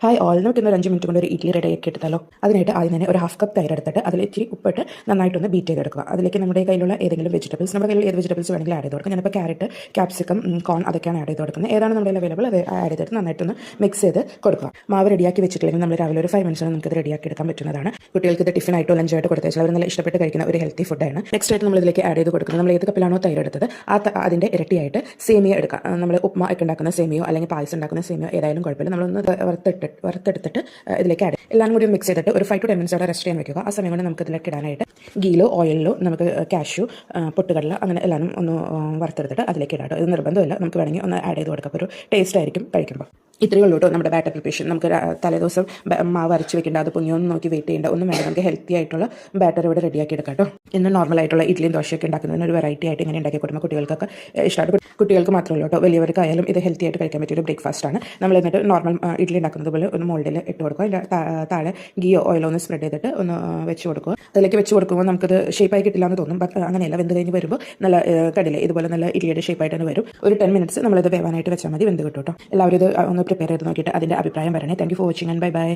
Hi all, നമുക്ക് ഇന്നൊരു 5 minute കൊണ്ട് ഒരു ഇഡ്ഡലി റെഡി ആക്കി എടുത്താലോ. അതിനായിട്ട് ആദ്യം തന്നെ ഒരു ഹാഫ് കപ്പ് തൈര് എടുത്തിട്ട് അതിൽ ഇച്ചിരി ഉപ്പിട്ട് നന്നായിട്ടൊന്ന് ബീറ്റ് ചെയ്തെടുക്കുക. അതിലേക്ക് നമ്മുടെ കയ്യിലുള്ള ഏതെങ്കിലും വെജിറ്റബിൾസ്, നമ്മുടെ കയ്യിൽ ഏത് വെജിറ്റബിൾസ് വേണമെങ്കിലും ആഡ് ചെയ്ത് കൊടുക്കാം. ഞാനിപ്പോൾ ക്യാരറ്റ്, ക്യാപ്സിക്കം, കോൺ അതൊക്കെയാണ് ആഡ് ചെയ്ത് കൊടുക്കുന്നത്. ഏതാണ് നമ്മുടെ അവൈലബിൾ അത് ആഡ് ചെയ്തിട്ട് നന്നായിട്ടൊന്ന് മിക്സ് ചെയ്ത് കൊടുക്കുക. മാവ് റെഡിയാക്കി വെച്ചിട്ടില്ലെങ്കിൽ നമ്മൾ രാവിലെ ഒരു 5 മിനിറ്റ്സിന് നമുക്ക് ഇത് റെഡിയാക്കി എടുക്കാൻ പറ്റുന്നതാണ്. കുട്ടികൾക്ക് ഇത് ടിഫിനായിട്ടോ ലഞ്ചായിട്ടോ കൊടുത്തേച്ചാൽ അവർ നല്ല ഇഷ്ടപ്പെട്ട് കഴിക്കുന്ന ഒരു ഹെൽത്തി ഫുഡാണ്. നെക്സ്റ്റ് ആയിട്ട് നമ്മൾ ഇതിലേക്ക് ആഡ് ചെയ്ത് കൊടുക്കുന്നത്, നമ്മൾ ഏത് കപ്പിലാണോ തൈര് എടുത്തത് അതിൻ്റെ ഇരട്ടിയായിട്ട് സേമിയ എടുക്കുക. നമ്മൾ ഉപ്മ ഒക്കെ ഉണ്ടാക്കുന്ന സേമിയോ അല്ലെങ്കിൽ പായസം ഉണ്ടാക്കുന്ന സേമിയോ ഏതായാലും കുഴപ്പമില്ല. നമ്മളൊന്ന് വറുത്തെടുത്തിട്ട് ഇതിലേക്ക് ആഡ് എല്ലാം കൂടി മിക്സ് ചെയ്തിട്ട് ഒരു 5 to 10 മിനിറ്റ്സ് അവിടെ റെസ്റ്റ് ചെയ്യാൻ വെക്കുക. ആ സമയം കൊണ്ട് നമുക്ക് ഇതിലേക്ക് ഇടാനായിട്ട് ഗീലോ ഓയിലിലോ നമുക്ക് കാഷ്യൂ, പൊട്ടുകടല അങ്ങനെ എല്ലാം ഒന്ന് വറുത്തെടുത്തിട്ട് അതിലേക്ക് ഇടാട്ടോ. ഇത് നിർബന്ധമില്ല, നമുക്ക് വേണമെങ്കിൽ ഒന്ന് ആഡ് ചെയ്ത് കൊടുക്കാം. അപ്പോൾ ഒരു ടേസ്റ്റ് ആയിരിക്കും കഴിക്കുമ്പോൾ. ഇത്രയേ ഉള്ളൂ കേട്ടോ നമ്മുടെ ബാറ്റർ പ്രിപ്പറേഷൻ. നമുക്ക് തലേദിവസം മാവ് അരച്ച് വെക്കേണ്ട, അത് പൊങ്ങിയൊന്നും നോക്കി വെയിറ്റ് ചെയ്യേണ്ട ഒന്നും വേണ്ട. നമുക്ക് ഹെൽത്തി ആയിട്ടുള്ള ബാറ്റർ ഇവിടെ റെഡിയാക്കി എടുക്കാം കേട്ടോ. ഇന്ന് നോർമലായിട്ടുള്ള ഇഡ്ഡലിയും ദോശയൊക്കെ ഉണ്ടാക്കുന്നതിന് ഒരു വെറൈറ്റി ആയിട്ട് ഇങ്ങനെ ഉണ്ടാക്കി കൊടുക്കുമ്പോൾ കുട്ടികൾക്കൊക്കെ ഇഷ്ടമാണ്. കുട്ടികൾക്ക് മാത്രമല്ല കേട്ടോ, വലിയവർക്കായാലും ഇത് ഹെൽത്തി ആയിട്ട് കഴിക്കാൻ പറ്റിയൊരു ബ്രേക്ക്ഫാസ്റ്റ് ആണ്. നമ്മൾ എന്നിട്ട് നോർമൽ ഇഡ്ഡലി ഉണ്ടാക്കുന്നത് പോലെ ഒരു മോൾഡിൽ ഇട്ട് കൊടുക്കുക. അതിൻ്റെ താഴെ ഗീയോ ഓയിലോ ഒന്ന് സ്പ്രെഡ് ചെയ്തിട്ട് ഒന്ന് വെച്ച് കൊടുക്കുക. അതിലേക്ക് വെച്ച് കൊടുക്കുമ്പോൾ നമുക്കത് ഷേപ്പായി കിട്ടില്ല എന്ന് തോന്നും. ബട്ട് അങ്ങനെയല്ല, വെന്ത് കഴിഞ്ഞ് വരുമ്പോൾ നല്ല കടിലെ ഇതുപോലെ നല്ല ഇഡ്ഡലിയുടെ ഷേപ്പായിട്ട് തന്നെ വരും. ഒരു 10 മിനിറ്റ്സ് നമ്മളിത് വേവാനായിട്ട് വെച്ചാൽ മതി, വെന്ത് കിട്ടും കേട്ടോ. എല്ലാവരും ഇത് ഒന്ന് പ്രിപ്പയർ ചെയ്ത് നോക്കിയിട്ട് അതിൻ്റെ അഭിപ്രായം പറയണേ. Thank you for watching and bye bye.